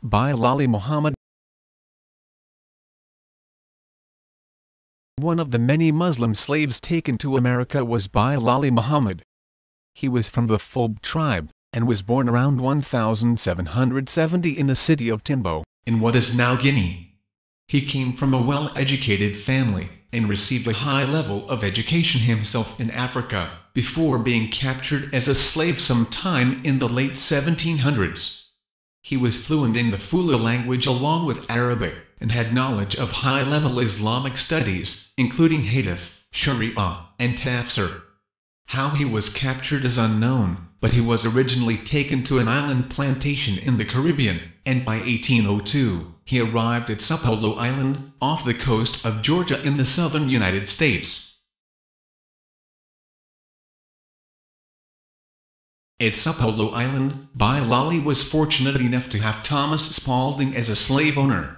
Bilali Muhammad. One of the many Muslim slaves taken to America was Bilali Muhammad. He was from the Fulbe tribe, and was born around 1770 in the city of Timbo, in what is now Guinea. He came from a well-educated family, and received a high level of education himself in Africa, before being captured as a slave sometime in the late 1700s. He was fluent in the Fula language along with Arabic, and had knowledge of high-level Islamic studies, including Hadith, Shari'ah, and Tafsir. How he was captured is unknown, but he was originally taken to an island plantation in the Caribbean, and by 1802, he arrived at Sapelo Island, off the coast of Georgia in the southern United States. At Sapelo Island, Bilali was fortunate enough to have Thomas Spalding as a slave owner.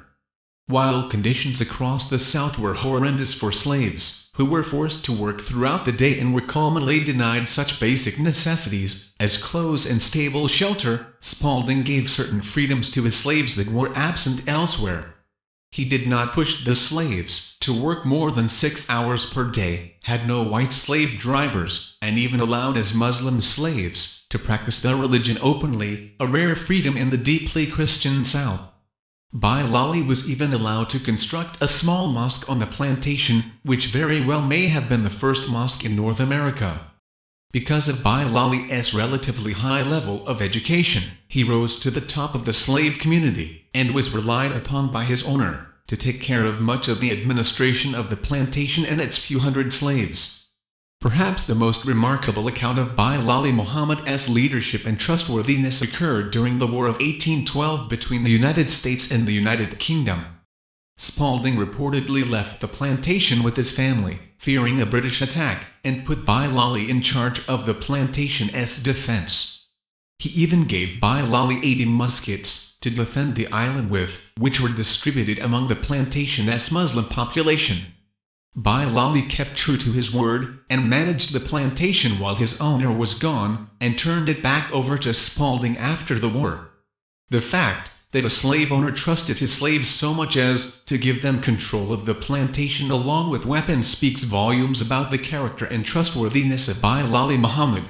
While conditions across the South were horrendous for slaves, who were forced to work throughout the day and were commonly denied such basic necessities as clothes and stable shelter, Spalding gave certain freedoms to his slaves that were absent elsewhere. He did not push the slaves to work more than 6 hours per day, had no white slave drivers, and even allowed his Muslim slaves to practice their religion openly, a rare freedom in the deeply Christian South. Bilali was even allowed to construct a small mosque on the plantation, which very well may have been the first mosque in North America. Because of Bilali's relatively high level of education, he rose to the top of the slave community, and was relied upon by his owner to take care of much of the administration of the plantation and its few hundred slaves. Perhaps the most remarkable account of Bilali Muhammad's leadership and trustworthiness occurred during the War of 1812 between the United States and the United Kingdom. Spalding reportedly left the plantation with his family, fearing a British attack, and put Bilali in charge of the plantation's defense. He even gave Bilali 80 muskets to defend the island with, which were distributed among the plantation's Muslim population. Bilali kept true to his word, and managed the plantation while his owner was gone, and turned it back over to Spalding after the war. The fact that a slave owner trusted his slaves so much as to give them control of the plantation along with weapons speaks volumes about the character and trustworthiness of Bilali Muhammad.